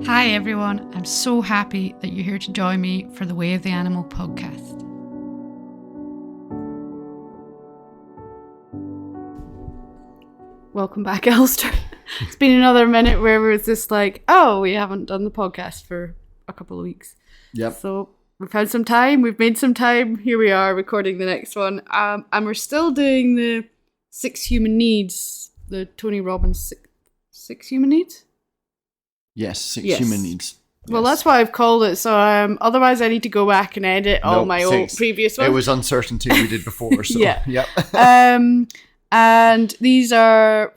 Hi everyone, I'm so happy that you're here to join me for the Way of the Animal podcast. Welcome back, Alastair. It's been another minute where it's just like, oh, we haven't done the podcast for a couple of weeks. Yep. So we've had some time, we've made some time, here we are recording the next one. And we're still doing the 6 human needs, the Tony Robbins six human needs? Yes, six human needs. Well, Yes. that's what I've called it. So otherwise I need to go back and edit all my old previous ones. It was uncertainty we did before. So, Yeah. Yep. And these are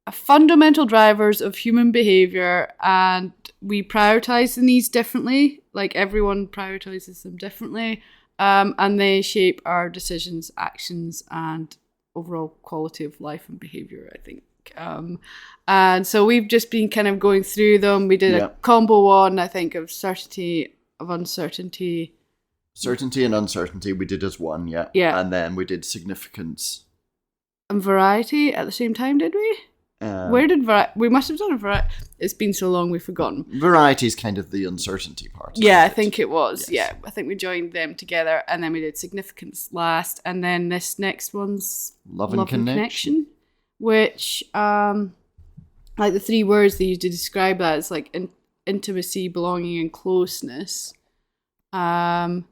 fundamental drivers of human behavior, and we prioritize the needs differently. Like everyone prioritizes them differently. And they shape our decisions, actions, and overall quality of life and behavior, I think. And so we've just been kind of going through them. We did a combo one, I think, of certainty, of uncertainty. Certainty and uncertainty we did as one, yeah. And then we did significance. And variety at the same time, did we? Where did variety? We must have done a variety. It's been so long, we've forgotten. Variety is kind of the uncertainty part. Yeah, I think it was. Yes. Yeah, I think we joined them together, and then we did significance last, and then this next one's Love and connection. Which, like the 3 words they use to describe that is like intimacy, belonging, and closeness. And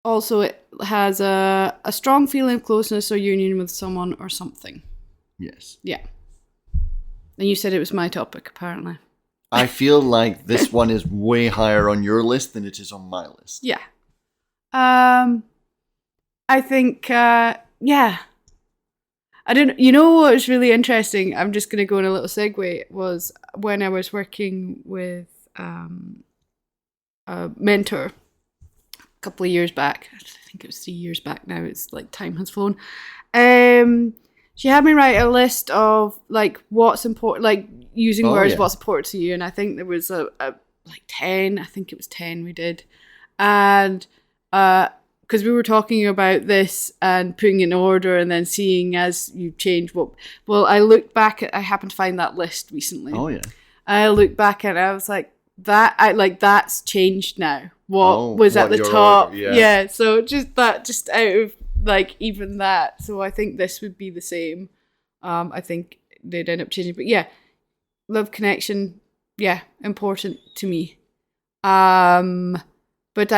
also it has a strong feeling of closeness or union with someone or something. Yes. Yeah. And you said it was my topic, apparently. I feel like this one is way higher on your list than it is on my list. Yeah. I think, yeah. I don't. You know what was really interesting? I'm just going to go on a little segue. Was when I was working with a mentor a couple of years back. I think it was 3 years back now. It's like time has flown. She had me write a list of like what's important, like using words, what's important to you, and I think there was a like 10. I think it was 10 we did, and because we were talking about this and putting it in order and then seeing as you change what... Well, I looked back at... I happened to find that list recently. Oh, yeah. I looked back and I was like, that's changed now. What was at the top. Order, yeah. Yeah, so just out of like even that. So I think this would be the same. I think they'd end up changing. But yeah, love, connection, yeah, important to me. But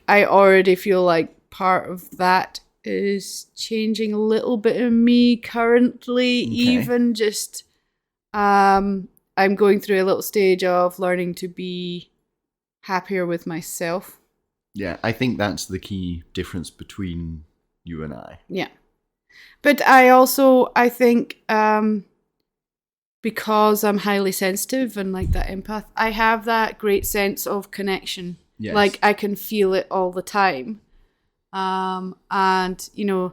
I already feel like part of that is changing a little bit in me currently. Okay. Even just, I'm going through a little stage of learning to be happier with myself. Yeah, I think that's the key difference between you and I. Yeah. But I think, because I'm highly sensitive and like that empath, I have that great sense of connection. Yes. Like I can feel it all the time. And you know,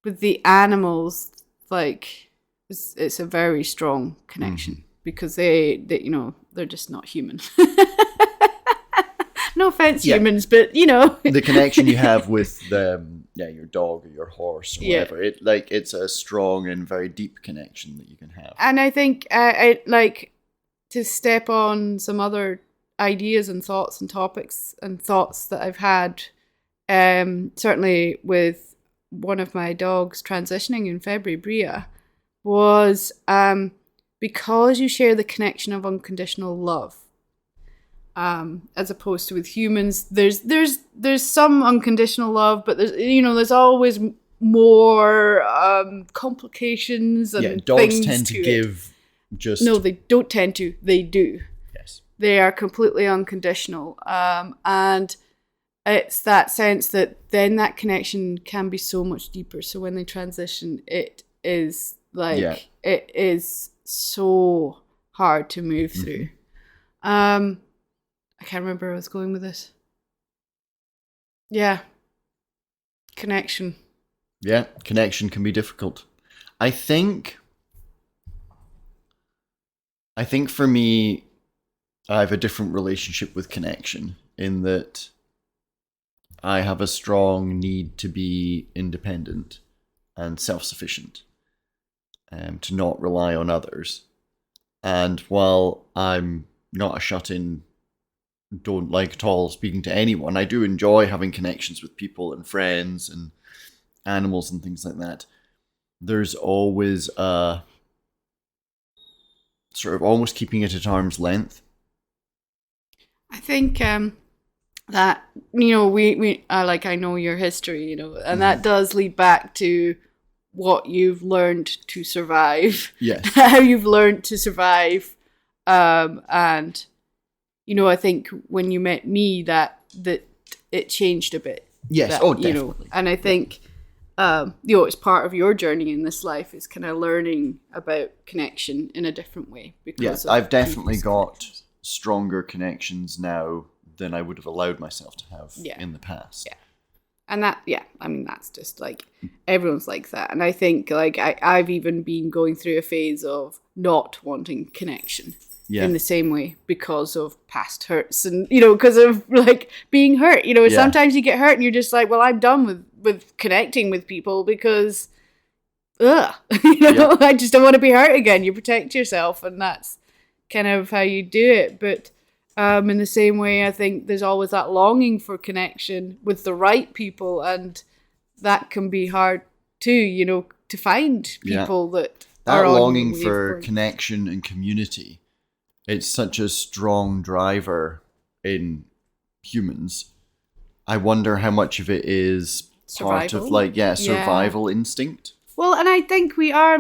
with the animals, like it's a very strong connection because they you know, they're just not human. No offense, humans, but you know, the connection you have with your dog or your horse or whatever, it's a strong and very deep connection that you can have. And I think I like to step on some other ideas and thoughts and topics and thoughts that I've had, certainly with one of my dogs transitioning in February, Bria, was because you share the connection of unconditional love, as opposed to with humans. There's some unconditional love, but there's always more complications and dogs things tend to give just... No, they don't tend to. They do. Yes. They are completely unconditional. And it's that sense that then that connection can be so much deeper. So when they transition, it is like, it is so hard to move through. I can't remember where I was going with this. Yeah. Connection. Yeah, connection can be difficult. I think for me, I have a different relationship with connection in that I have a strong need to be independent and self-sufficient. to not rely on others. And while I'm not a shut-in, don't like at all speaking to anyone, I do enjoy having connections with people and friends and animals and things like that. There's always a sort of almost keeping it at arm's length. I think that, I know your history, and that does lead back to what you've learned to survive. Yes. How you've learned to survive. And, I think when you met me, that it changed a bit. Yes, definitely. And I think, it's part of your journey in this life is kind of learning about connection in a different way. Yes, I've definitely got stronger connections now than I would have allowed myself to have in the past. Yeah. And that's just like, everyone's like that. And I think like I've even been going through a phase of not wanting connection in the same way because of past hurts and, because of like being hurt, sometimes you get hurt and you're just like, well, I'm done with connecting with people because, I just don't want to be hurt again. You protect yourself and that's kind of how you do it. But in the same way, I think there's always that longing for connection with the right people, and that can be hard too, to find people that are longing for connection and community. It's such a strong driver in humans. I wonder how much of it is part of survival instinct. Well, and I think we are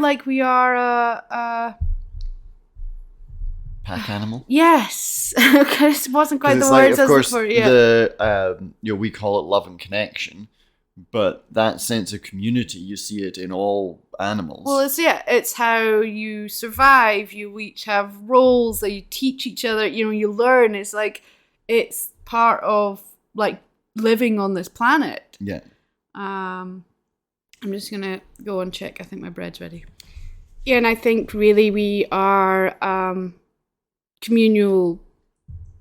pack animal. Yes, it wasn't quite the words. Of course, we call it love and connection, but that sense of community, you see it in all animals. Well, it's how you survive. You each have roles that you teach each other. You learn. It's like it's part of like living on this planet. Yeah. I'm just gonna go and check. I think my bread's ready. Yeah, and I think really we are communal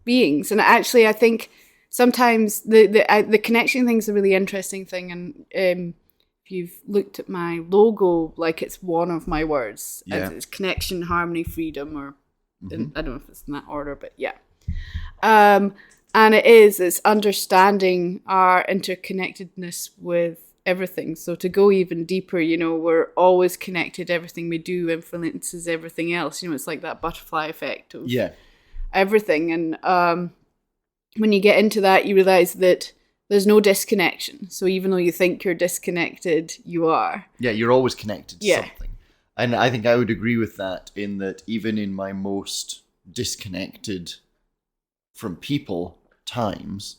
beings, and actually I think sometimes the connection thing is a really interesting thing, and if you've looked at my logo, like it's one of my words. It's connection, harmony, freedom, or I don't know if it's in that order, but yeah. And it's understanding our interconnectedness with everything. So to go even deeper, we're always connected. Everything we do influences everything else. It's like that butterfly effect of everything. And when you get into that, you realize that there's no disconnection. So even though you think you're disconnected, you are. Yeah, you're always connected to something. And I think I would agree with that, in that even in my most disconnected from people times,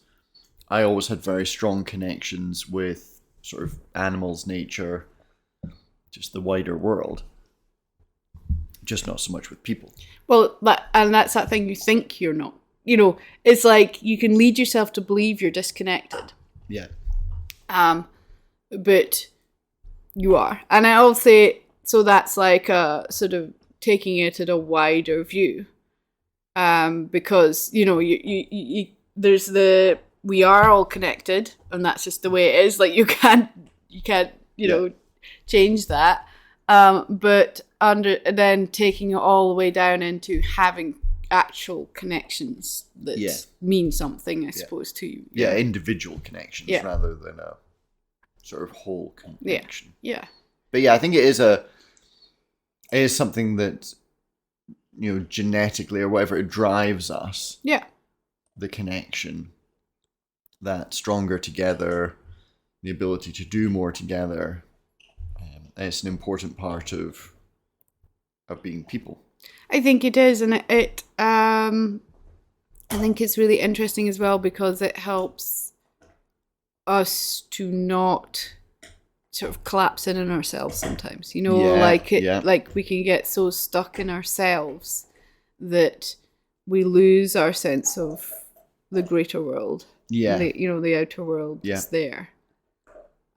I always had very strong connections with sort of animals, nature, just the wider world. Just not so much with people. Well, that's that thing, you think you're not. It's like you can lead yourself to believe you're disconnected. Yeah. But you are. And I'll say, so that's like a sort of taking it at a wider view. Because, there's we are all connected, and that's just the way it is. Like you can't change that. But then taking it all the way down into having actual connections that mean something, I suppose, to you. Yeah, individual connections rather than a sort of whole connection. Yeah. But I think it is something that, genetically or whatever, it drives us. Yeah. The connection, that stronger together, the ability to do more together. It's an important part of being people. I think it is, and I think it's really interesting as well because it helps us to not sort of collapse in on ourselves sometimes. Like we can get so stuck in ourselves that we lose our sense of the greater world. Yeah. The outer world is there.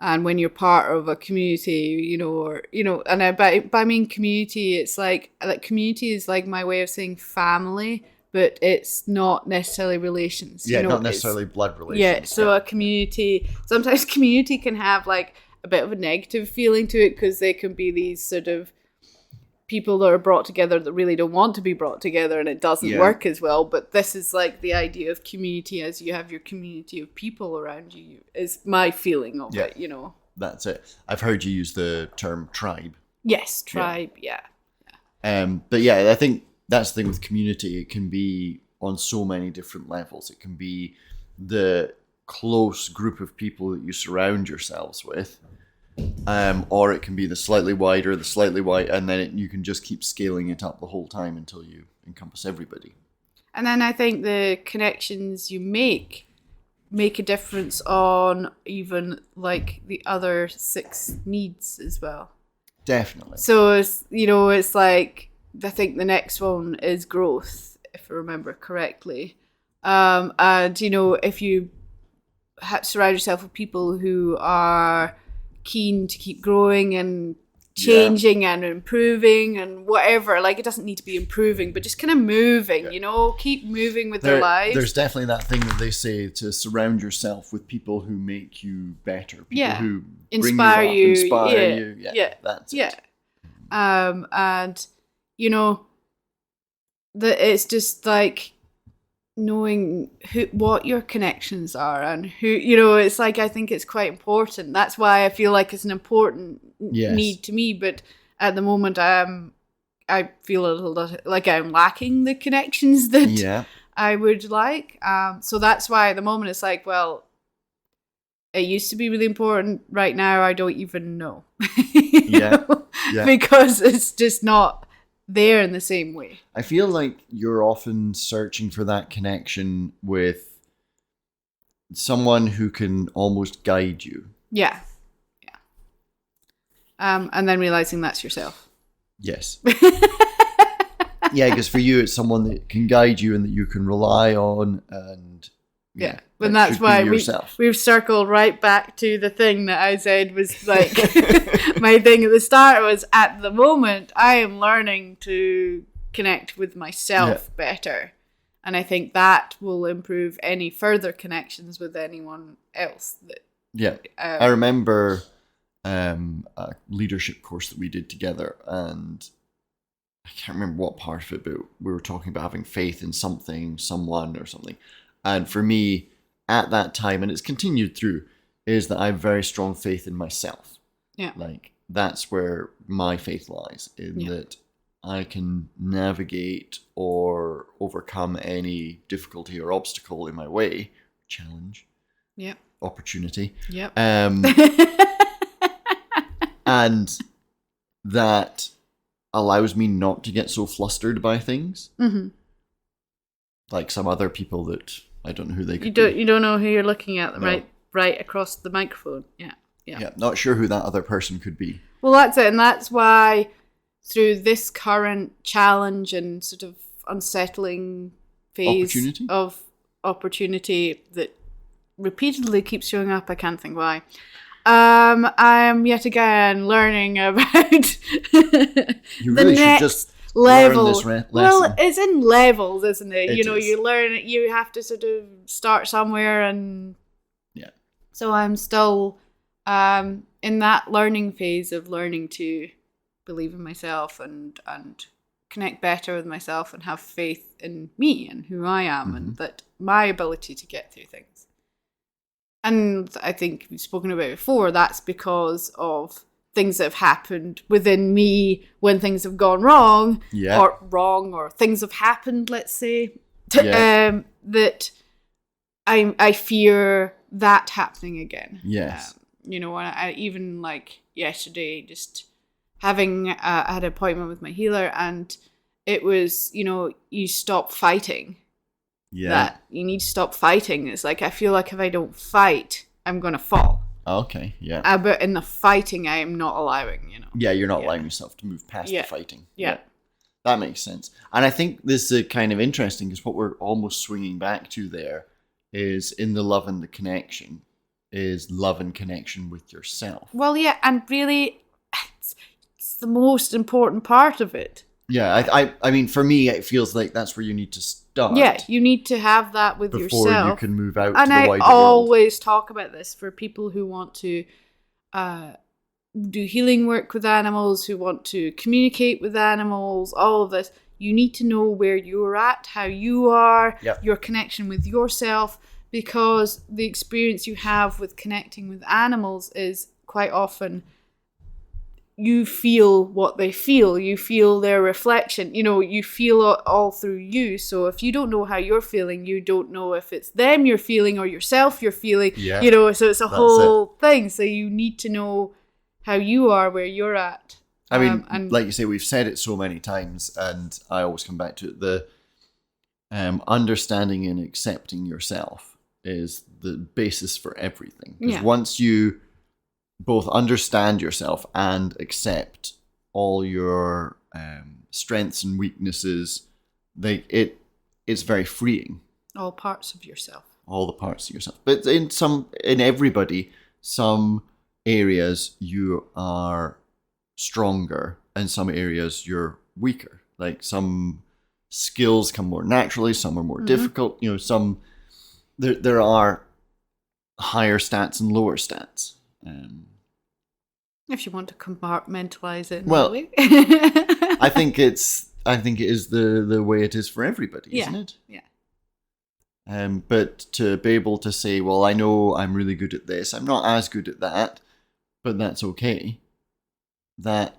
And when you're part of a community, and I mean community, it's like community is like my way of saying family, but it's not necessarily relations. Yeah, not necessarily blood relations. Yeah, so a community, sometimes community can have like a bit of a negative feeling to it because they can be these sort of people that are brought together that really don't want to be brought together, and it doesn't work as well. But this is like the idea of community, as you have your community of people around you, is my feeling of it, you know. That's it. I've heard you use the term tribe. Yes, tribe, yeah. But yeah, I think that's the thing with community. It can be on so many different levels. It can be the close group of people that you surround yourselves with, or it can be the slightly wider, and then you can just keep scaling it up the whole time until you encompass everybody. And then I think the connections you make a difference on even like the other 6 needs as well. Definitely. So it's, you know, it's like, I think the next one is growth, if I remember correctly. And, you know, if you surround yourself with people who are keen to keep growing and changing and improving and whatever, like, it doesn't need to be improving, but just kind of moving, you know, keep moving with their lives. There's definitely that thing that they say, to surround yourself with people who make you better, people who inspire you. Yeah, that's it. And you know, that it's just like knowing what your connections are and who, you know, it's like, I think it's quite important. That's why I feel like it's an important need to me. But at the moment, I feel a little like I'm lacking the connections that I would like. So that's why at the moment it's like, well, it used to be really important. Right now, I don't even know. Because it's just not there in the same way. I feel like you're often searching for that connection with someone who can almost guide you. Yeah. And then realizing that's yourself. Yes. Yeah, because for you, it's someone that can guide you and that you can rely on, and and that's why we've circled right back to the thing that I said was like my thing at the start was, at the moment I am learning to connect with myself better, and I think that will improve any further connections with anyone else. I remember a leadership course that we did together, and I can't remember what part of it, but we were talking about having faith in something, someone or something. And for me, at that time, and it's continued through, is that I have very strong faith in myself. Yeah. Like, that's where my faith lies, in that I can navigate or overcome any difficulty or obstacle in my way, challenge, opportunity. Yep. And that allows me not to get so flustered by things. Mm-hmm. Like some other people that I don't know who they could be. You don't know who you're looking at, right across the microphone. Yeah, not sure who that other person could be. Well, that's it, and that's why through this current challenge and sort of unsettling phase of opportunity that repeatedly keeps showing up, I can't think why. I'm yet again learning about you really should just level. Learn this lesson. Well, it's in levels, isn't it? You know, is. you learn it. You have to sort of start somewhere, and so I'm still in that learning phase of learning to believe in myself and connect better with myself and have faith in me and who I am, and that my ability to get through things. And I think we've spoken about it before, that's because of things that have happened within me when things have gone wrong, or things have happened, let's say, that I fear that happening again. Yes. You know, I even like yesterday, just having I had an appointment with my healer, and it was, you know, you stop fighting. Yeah. That you need to stop fighting. It's like, I feel like if I don't fight, I'm going to fall. Okay, yeah. But in the fighting, I am not allowing, you know. Yeah, you're not allowing yourself to move past the fighting. Yeah. That makes sense. And I think this is kind of interesting, because what we're almost swinging back to there is, in the love and the connection, is love and connection with yourself. Well, yeah, and really, it's the most important part of it. Yeah, I mean, for me, it feels like that's where you need to start. Yeah, you need to have that with yourself. Before you can move out to the wider world. And I always talk about this for people who want to do healing work with animals, who want to communicate with animals, all of this, you need to know where you're at, how you are, your connection with yourself, because the experience you have with connecting with animals is quite often you feel what they feel. You feel their reflection. You feel it all through you. So if you don't know how you're feeling, you don't know if it's them you're feeling or yourself you're feeling. Yeah. So it's a whole thing. So you need to know how you are, where you're at. I mean, and like you say, we've said it so many times, and I always come back to it. The understanding and accepting yourself is the basis for everything. Because once you both understand yourself and accept all your strengths and weaknesses, it's very freeing. All parts of yourself. All the parts of yourself. But in everybody, some areas you are stronger and some areas you're weaker. Like some skills come more naturally, some are more difficult. Some there are higher stats and lower stats. If you want to compartmentalize it, I think it is the way it is for everybody, isn't it? Yeah. But to be able to say, well, I know I'm really good at this, I'm not as good at that, but that's okay. That's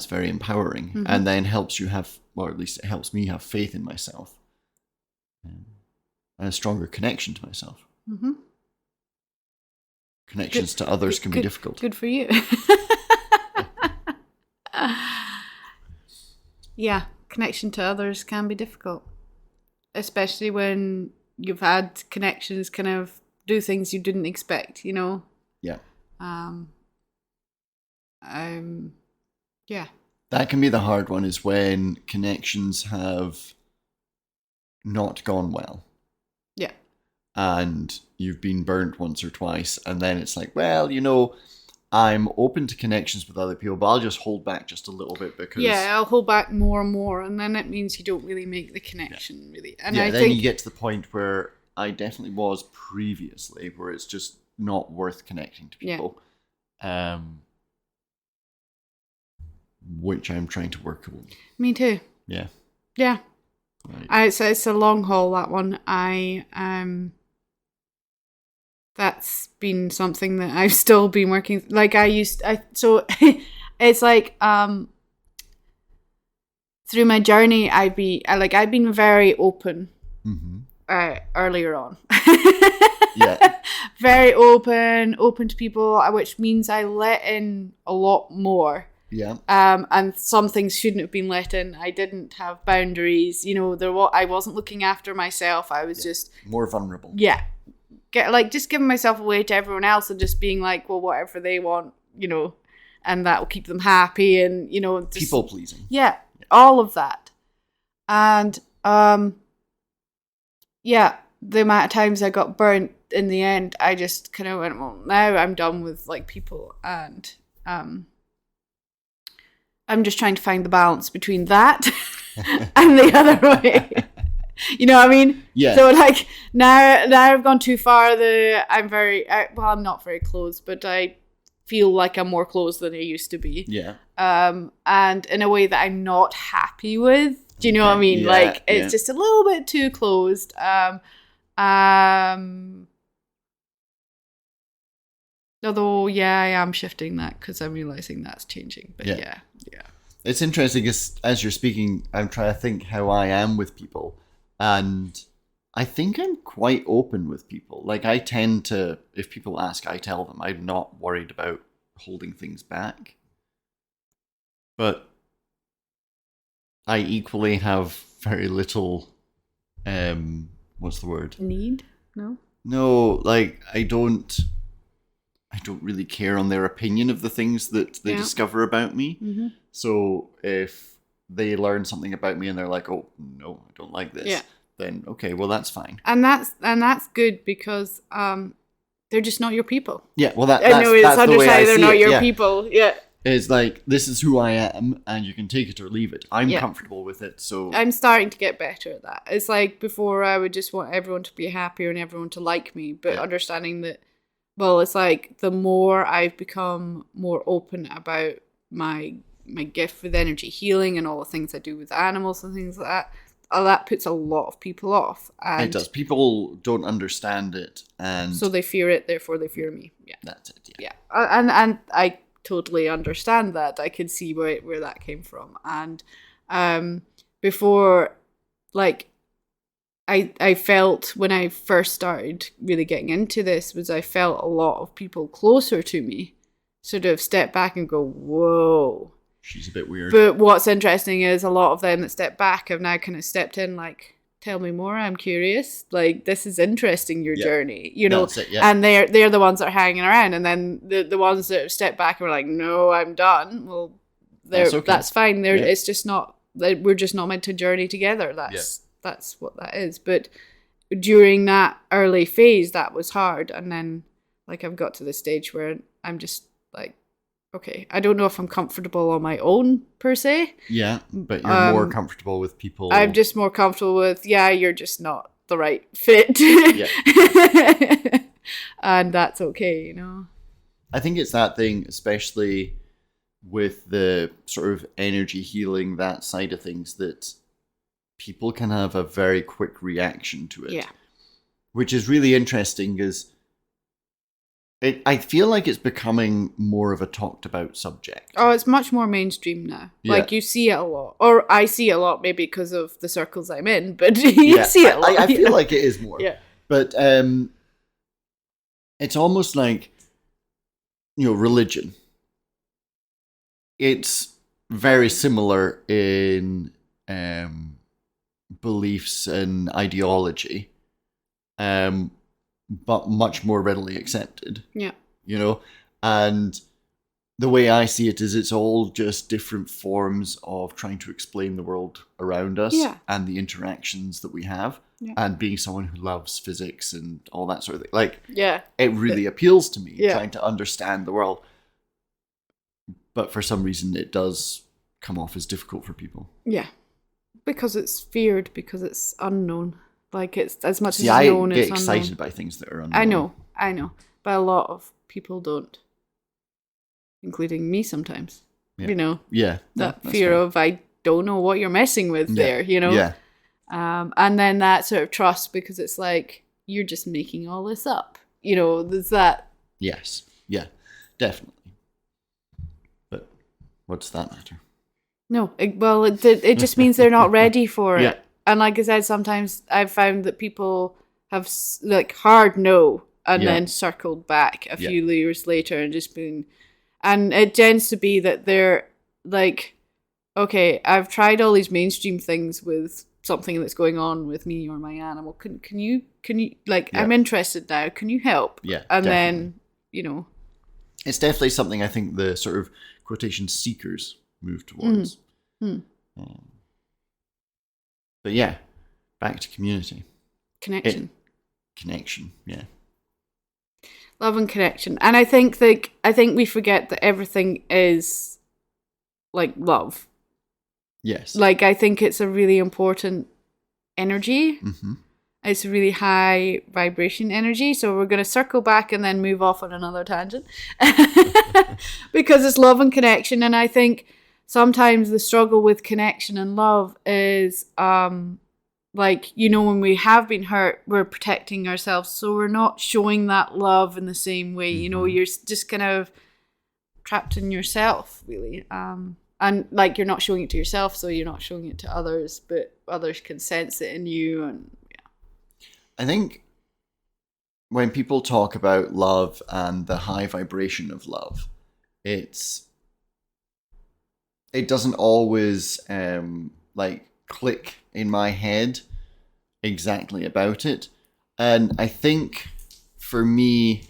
very empowering, and then helps you have, or at least it helps me have faith in myself, and a stronger connection to myself. Mm-hmm. Connections to others can be difficult. Good for you. Yeah, connection to others can be difficult, especially when you've had connections kind of do things you didn't expect. Yeah. Yeah. That can be the hard one, is when connections have not gone well. Yeah. And you've been burnt once or twice, and then it's like, well, I'm open to connections with other people, but I'll just hold back just a little bit because... Yeah, I'll hold back more and more, and then it means you don't really make the connection, really. And I then think... you get to the point where I definitely was previously, where it's just not worth connecting to people. Yeah. Which I'm trying to work on. Me too. Yeah. Yeah. Right. It's a long haul, that one. That's been something that I've still been working. Like so it's like through my journey, I've been very open earlier on. Yeah. Very open to people, which means I let in a lot more. Yeah. And some things shouldn't have been let in. I didn't have boundaries. I wasn't looking after myself. I was just more vulnerable. Yeah. Just giving myself away to everyone else and just being like, well, whatever they want, and that will keep them happy, and just, people pleasing. Yeah, all of that. And the amount of times I got burnt in the end, I just kind of went, well, now I'm done with people, and I'm just trying to find the balance between that and the other way. You know what I mean? Yeah. So now I've gone too far. I'm not very close, but I feel like I'm more close than I used to be. Yeah. And in a way that I'm not happy with. Do you know what I mean? Yeah, it's just a little bit too closed. Although, I am shifting that because I'm realizing that's changing. But yeah. It's interesting as you're speaking, I'm trying to think how I am with people. And I think I'm quite open with people. I tend to, if people ask, I tell them. I'm not worried about holding things back. But I equally have very little, what's the word? Need? No? No, I don't really care on their opinion of the things that they discover about me. Mm-hmm. So if they learn something about me and they're like, oh, no, I don't like this, then okay, well, that's fine. And that's good because they're just not your people. Yeah, well, that's the way I see they're not it, your people. Yeah. It's this is who I am, and you can take it or leave it. I'm comfortable with it, so... I'm starting to get better at that. It's before I would just want everyone to be happy and everyone to like me, but understanding that well, it's like the more I've become more open about my gift with energy healing and all the things I do with animals and things like that, that puts a lot of people off. And it does. People don't understand it, and so they fear it, therefore they fear me. Yeah, that's it. Yeah, and I totally understand that. I could see where that came from. And before, like, I felt when I first started really getting into this was I felt a lot of people closer to me sort of step back and go, whoa. She's a bit weird. But what's interesting is a lot of them that step back have now kind of stepped in like, tell me more, I'm curious. Like, this is interesting, your journey, you know. That's it, yeah. And they're the ones that are hanging around. And then the ones that have stepped back and were like, no, I'm done. Well, that's fine. It's just not, we're just not meant to journey together. That's what that is. But during that early phase, that was hard. And then, like, I've got to the stage where I'm just like, okay, I don't know if I'm comfortable on my own per se. Yeah, but you're more comfortable with people. I'm just more comfortable with, you're just not the right fit. Yeah. And that's okay, you know. I think it's that thing, especially with the sort of energy healing, that side of things, that people can have a very quick reaction to it. Yeah. Which is really interesting because I feel like it's becoming more of a talked about subject. Oh, it's much more mainstream now. Yeah. Like, you see it a lot. Or I see it a lot maybe because of the circles I'm in, but you see it a lot. I feel like it is more. Yeah. But it's almost like, you know, religion. It's very similar in beliefs and ideology. But much more readily accepted. Yeah. You know? And the way I see it is it's all just different forms of trying to explain the world around us and the interactions that we have. Yeah. And being someone who loves physics and all that sort of thing. Like, it really appeals to me, trying to understand the world. But for some reason, it does come off as difficult for people. Yeah. Because it's feared, because it's unknown. Like, it's as much as it's known, it's unknown. I get excited by things that are unknown. I know. But a lot of people don't. Including me sometimes. Yeah. You know? Yeah. That fear of, I don't know what you're messing with there, you know? Yeah. And then that sort of trust, because it's like, you're just making all this up. You know, there's that. Yes. Yeah. Definitely. But what does that matter? No. It just means they're not ready for it. And like I said, sometimes I've found that people have like hard no and then circled back a few years later and just been, and it tends to be that they're like, okay, I've tried all these mainstream things with something that's going on with me or my animal. Can you like, I'm interested now. Can you help? Yeah. And definitely. Then, you know. It's definitely something I think the sort of quotation seekers move towards. But yeah, back to community. Connection, yeah. Love and connection. And I think we forget that everything is like love. Yes. Like, I think it's a really important energy. Mm-hmm. It's a really high vibration energy. So we're going to circle back and then move off on another tangent. Because it's love and connection. And I think sometimes the struggle with connection and love is, like, you know, when we have been hurt, we're protecting ourselves. So we're not showing that love in the same way. Mm-hmm. You know, you're just kind of trapped in yourself, really. And, like, you're not showing it to yourself, so you're not showing it to others, but others can sense it in you. And I think when people talk about love and the high vibration of love, it doesn't always like click in my head exactly about it. And I think for me,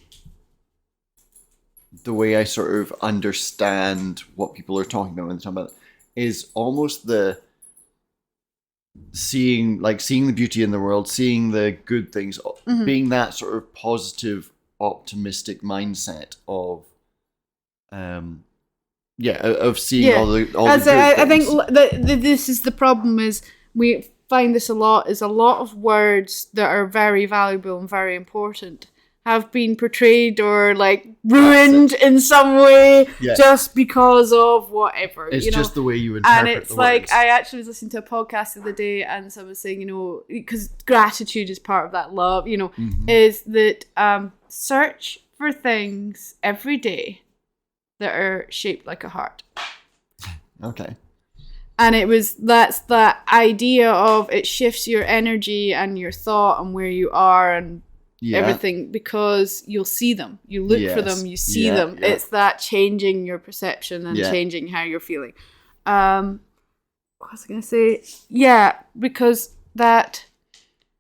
the way I sort of understand what people are talking about when they talk about it is almost the seeing the beauty in the world, seeing the good things, being that sort of positive, optimistic mindset of of seeing all the good things. I think this is the problem, is we find this a lot, is a lot of words that are very valuable and very important have been portrayed or like ruined in some way just because of whatever. It's just the way you interpret and it's the like words. I actually was listening to a podcast the other day, and someone was saying, because gratitude is part of that love, is that search for things every day that are shaped like a heart. Okay. And that's that idea of it shifts your energy and your thought and where you are and everything, because you'll see them. You look for them, you see them. Yeah. It's that changing your perception and changing how you're feeling. What was I going to say? Yeah, because that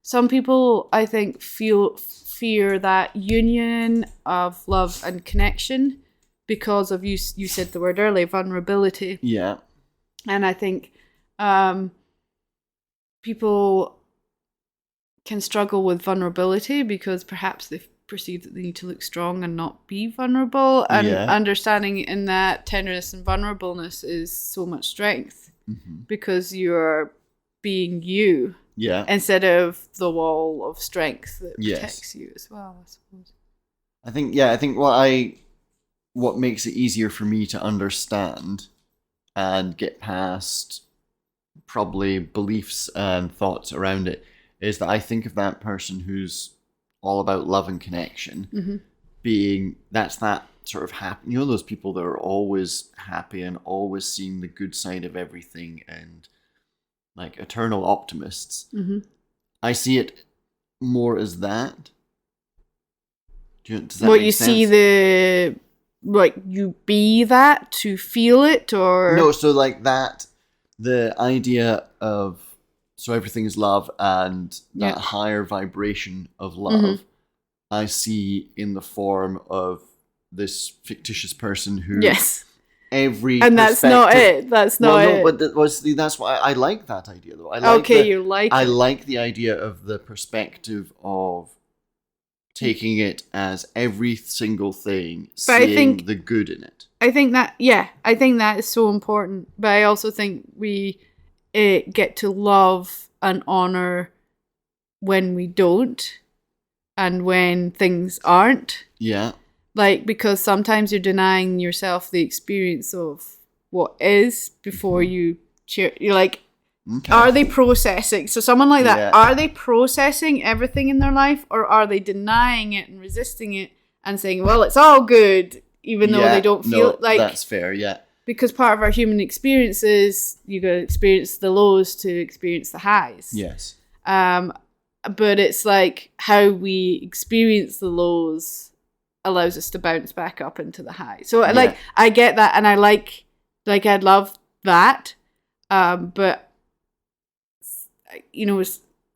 some people, I think, fear that union of love and connection because of, you said the word earlier, vulnerability. Yeah. And I think people can struggle with vulnerability because perhaps they perceive that they need to look strong and not be vulnerable. And understanding in that tenderness and vulnerableness is so much strength because you're being you instead of the wall of strength that protects you as well, I suppose. I think what makes it easier for me to understand and get past probably beliefs and thoughts around it is that I think of that person who's all about love and connection being, that's that sort of happy, those people that are always happy and always seeing the good side of everything and like eternal optimists. I see it more as that. Does that make sense? See like you be that to feel it, or no? So like that, the idea of everything is love and that higher vibration of love, I see in the form of this fictitious person who every and that's not it. That's not it. No, but that's why I like that idea though. I like the idea of the perspective of taking it as every single thing, seeing the good in it. I think that is so important. But I also think we get to love and honor when we don't and when things aren't. Yeah. Like, because sometimes you're denying yourself the experience of what is before you cheer. You're like, are they processing? So someone like that, are they processing everything in their life, or are they denying it and resisting it and saying, well, it's all good, even though they don't feel it? Like, that's fair, because part of our human experience is you got to experience the lows to experience the highs. Yes. But it's like how we experience the lows allows us to bounce back up into the high. So like I get that, and I I'd love that. But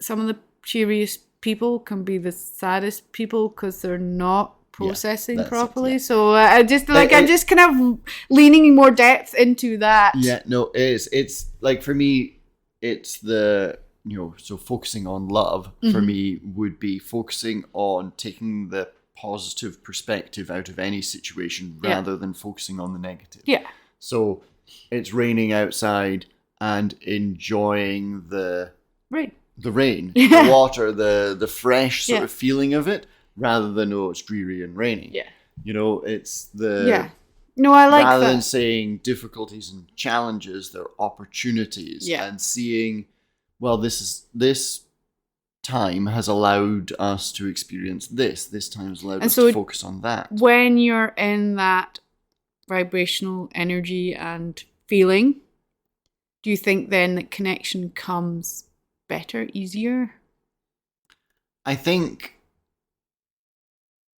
some of the cheeriest people can be the saddest people because they're not processing properly. So I'm just kind of leaning more depth into that. Yeah, no, it is. It's like, for me, it's the, so focusing on love for me would be focusing on taking the positive perspective out of any situation rather than focusing on the negative. Yeah. So it's raining outside and enjoying the rain, the water, the fresh sort of feeling of it, rather than, it's dreary and raining. Yeah. It's the No, I like rather that. Than saying difficulties and challenges, they're opportunities, and seeing, well, this time has allowed us to experience this. This time has allowed us to focus on that. When you're in that vibrational energy and feeling, do you think then that connection comes better, easier? I think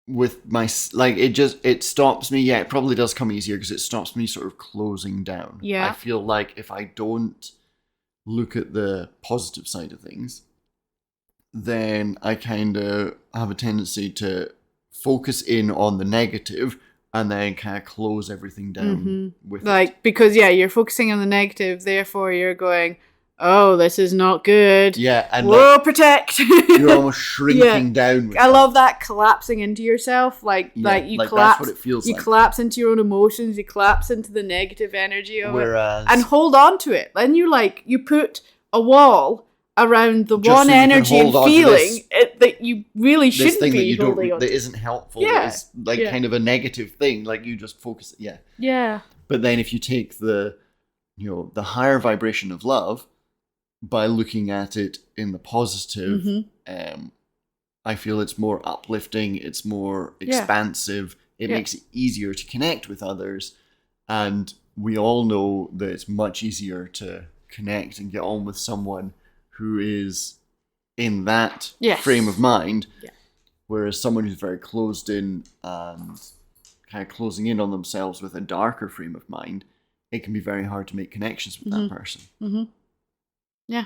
with my, it stops me. Yeah, it probably does come easier because it stops me sort of closing down. Yeah. I feel like if I don't look at the positive side of things, then I kind of have a tendency to focus in on the negative and then kind of close everything down with it. Because, you're focusing on the negative, therefore you're going, oh, this is not good. Yeah. And protect. You're almost shrinking down with I love that, collapsing into yourself. You collapse. That's what it feels like. You collapse into your own emotions. You collapse into the negative energy of it. And hold on to it. Then you put a wall around the Just one so you can energy and hold on to feeling that you really this shouldn't thing that be you don't, holding on that to. isn't helpful, Yeah. that is like Yeah. kind of a negative thing, like you just focus, Yeah. But then if you take the higher vibration of love by looking at it in the positive, I feel it's more uplifting, it's more expansive, it makes it easier to connect with others, and we all know that it's much easier to connect and get on with someone who is in that frame of mind, whereas someone who's very closed in and kind of closing in on themselves with a darker frame of mind, it can be very hard to make connections with that person. Yeah.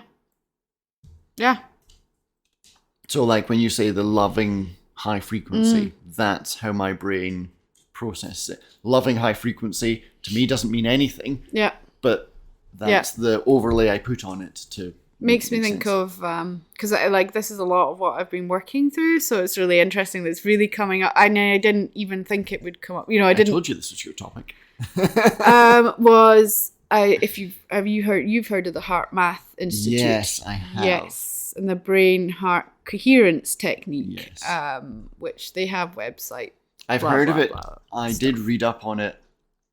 So like when you say the loving high frequency, that's how my brain processes it. Loving high frequency to me doesn't mean anything. Yeah. But that's the overlay I put on it to makes me think of because this is a lot of what I've been working through, so it's really interesting that it's really coming up. I didn't even think it would come up. I told you this was your topic. You've heard of the Heart Math Institute? Yes, I have. Yes, and the brain heart coherence technique, which they have website. I've heard of it. I did read up on it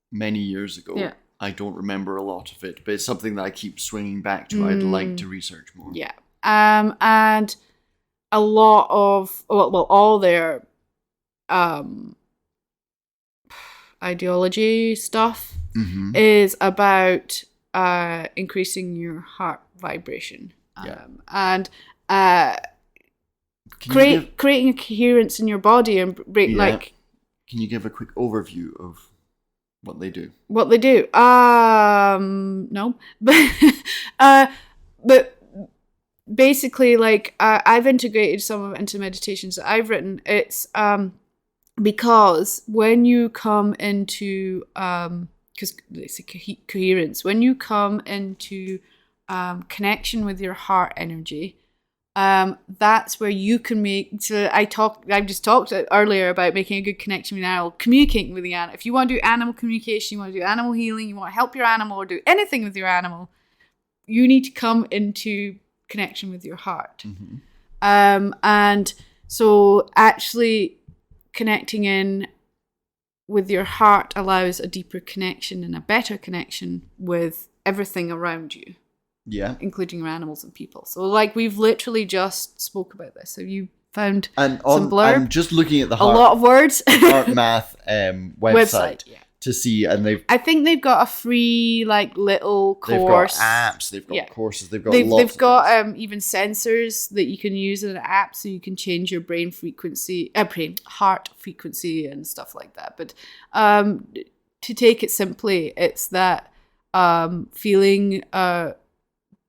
many years ago. Yeah. I don't remember a lot of it, but it's something that I keep swinging back to. I'd like to research more. Yeah. And a lot of, all their ideology stuff is about increasing your heart vibration. And creating a coherence in your body and Can you give a quick overview of what they do? What they do? No. But basically, I've integrated some of it into meditations that I've written. It's because when you come into because it's a coherence, when you come into connection with your heart energy, that's where you can make. So I've just talked earlier about making a good connection with an animal, communicating with the animal. If you want to do animal communication, you want to do animal healing, you want to help your animal or do anything with your animal, you need to come into connection with your heart. And so actually connecting in with your heart allows a deeper connection and a better connection with everything around you. Yeah. Including your animals and people. So we've literally just spoke about this. Have you found some blurb? I'm just looking at a lot of words. Heart Math website to see, and I think they've got a free little course. They've got apps, they've got courses, they've got they've got even sensors that you can use in an app, so you can change your heart frequency and stuff like that. But to take it simply, it's that feeling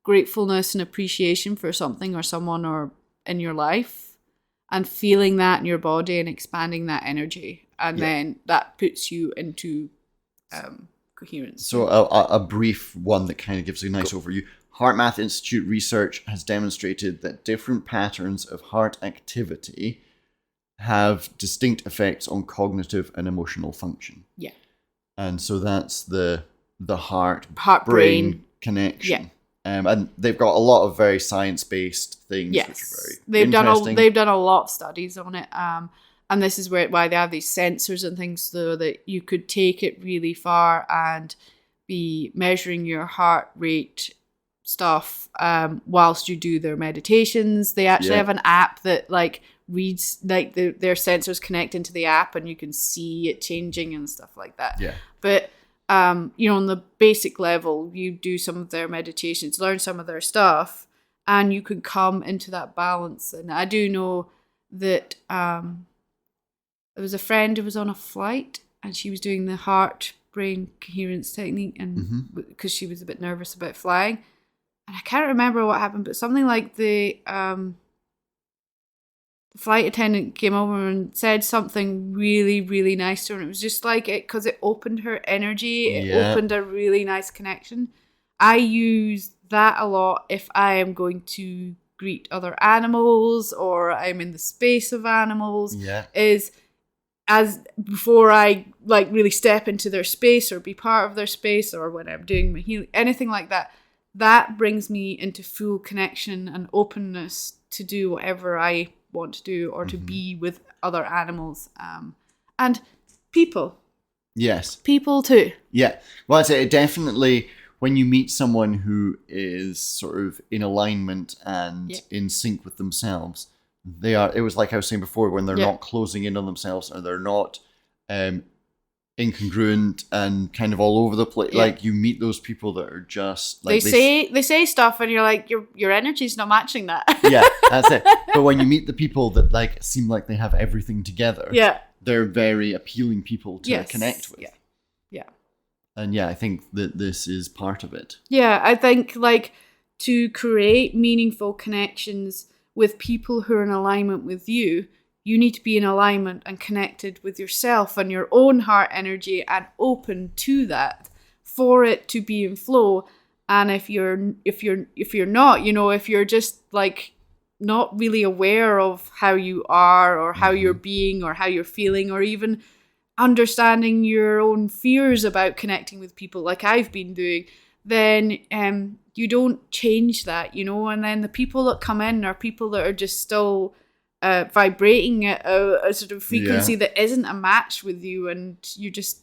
gratefulness and appreciation for something or someone or in your life, and feeling that in your body and expanding that energy, and then that puts you into coherence. So a brief one that kind of gives a nice overview. Heart Math Institute research has demonstrated that different patterns of heart activity have distinct effects on cognitive and emotional function. Yeah. And so that's the heart brain connection. Yeah. And they've got a lot of very science-based things, which are very interesting. They've done a lot of studies on it, and this is why they have these sensors and things, so that you could take it really far and be measuring your heart rate stuff whilst you do their meditations. They actually have an app that reads their sensors connect into the app, and you can see it changing and stuff like that. Yeah, but. On the basic level, you do some of their meditations, learn some of their stuff, and you can come into that balance. And I do know that there was a friend who was on a flight, and she was doing the heart-brain coherence technique, and because she was a bit nervous about flying, and I can't remember what happened, but something like the flight attendant came over and said something really, really nice to her. And it was just because it opened her energy. It opened a really nice connection. I use that a lot if I am going to greet other animals or I'm in the space of animals. Yeah. Is as before I really step into their space or be part of their space, or when I'm doing my healing, anything like that. that brings me into full connection and openness to do whatever I want to do, or to be with other animals, and people. Yes. People too. Yeah. Well, I'd say it definitely, when you meet someone who is sort of in alignment and in sync with themselves, it was like I was saying before, when they're not closing in on themselves, or they're not incongruent and kind of all over the place. Yeah. Like, you meet those people that are just like, they say stuff and you're like, your energy's not matching that. Yeah, that's it. But when you meet the people that like seem like they have everything together, they're very appealing people to connect with. Yeah. And I think that this is part of it. Yeah, I think like to create meaningful connections with people who are in alignment with you, you need to be in alignment and connected with yourself and your own heart energy, and open to that for it to be in flow. And if you're not, if you're just like not really aware of how you are, or how you're being, or how you're feeling, or even understanding your own fears about connecting with people like I've been doing, then you don't change that, and then the people that come in are people that are just still vibrating at a sort of frequency that isn't a match with you, and you just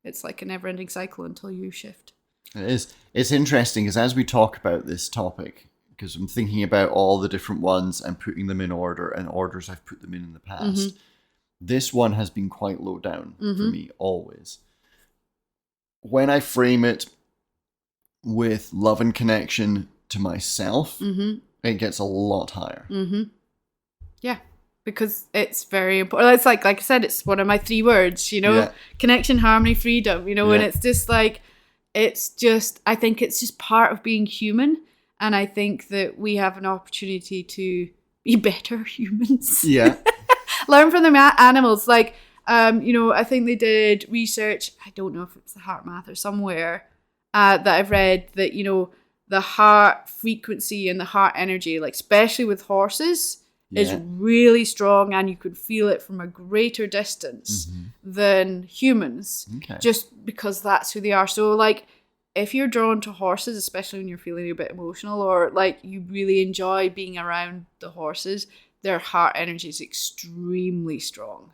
it's like a never-ending cycle until you shift. It is. It's interesting, because as we talk about this topic, because I'm thinking about all the different ones and putting them in order, and orders I've put them in the past, this one has been quite low down for me always. When I frame it with love and connection to myself, it gets a lot higher. Yeah, because it's very important. It's like I said, it's one of my 3 words, connection, harmony, freedom, and it's just like, I think it's just part of being human. And I think that we have an opportunity to be better humans. Yeah. Learn from the animals. Like, I think they did research, I don't know if it's the Heart Math or somewhere, that I've read that, the heart frequency and the heart energy, like especially with horses, is really strong, and you could feel it from a greater distance than humans, just because that's who they are. So like, if you're drawn to horses, especially when you're feeling a bit emotional, or like you really enjoy being around the horses, their heart energy is extremely strong.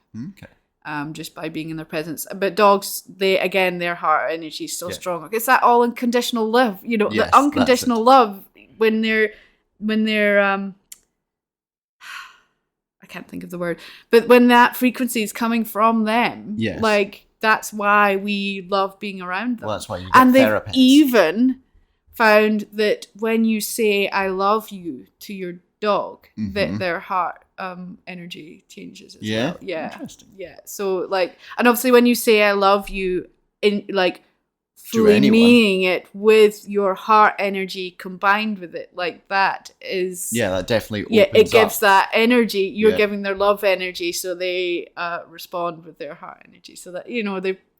Just by being in their presence. But dogs, their heart energy is still strong. It's that all unconditional love, the unconditional love when they're I can't think of the word, but when that frequency is coming from them, like, that's why we love being around them. Well, that's why you get therapists. They've even found that when you say "I love you" to your dog, that their heart energy changes as well. Yeah, interesting. Yeah, so like, and obviously when you say "I love you" in like fully meaning it with your heart energy combined with it, like that is that definitely opens it gives up that energy. You're giving their love energy, so they respond with their heart energy, so that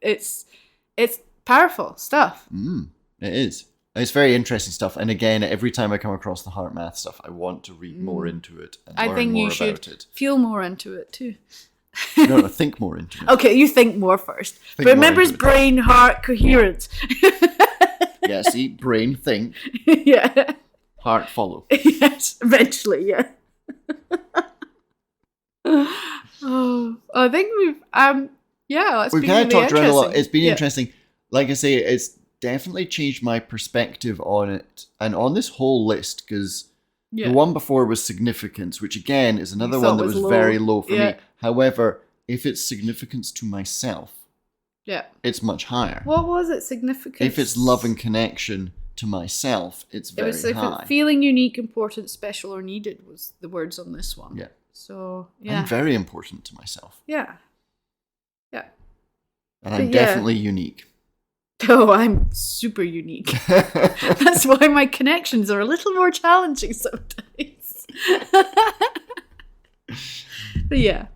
it's powerful stuff. It is. It's very interesting stuff, and again, every time I come across the Heart Math stuff, I want to read more into it and learn more about it. Feel more into it too. No, think more into it. Okay, you think more first. Remember, it's brain, heart, coherence. Yeah, see, brain, think. Yeah. Heart, follow. Yes, eventually, yeah. I think we've we've kind of talked around a lot. It's been interesting. Like I say, it's definitely changed my perspective on it and on this whole list, because the one before was significance, which again is another one that was very low for me. However, if it's significance to myself, it's much higher. What was it? Significance? If it's love and connection to myself, it's very high. Feeling unique, important, special, or needed was the words on this one. Yeah. So, I'm very important to myself. Yeah. Yeah. And I'm definitely unique. Oh, I'm super unique. That's why my connections are a little more challenging sometimes. But yeah.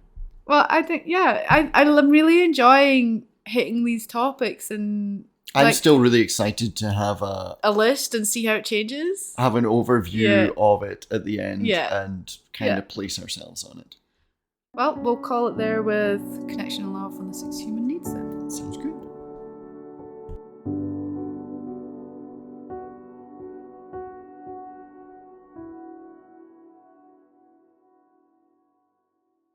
Well, I think, I'm really enjoying hitting these topics, and I'm still really excited to have a list and see how it changes. Have an overview of it at the end and kind of place ourselves on it. Well, we'll call it there with Connection and Love on the 6th Human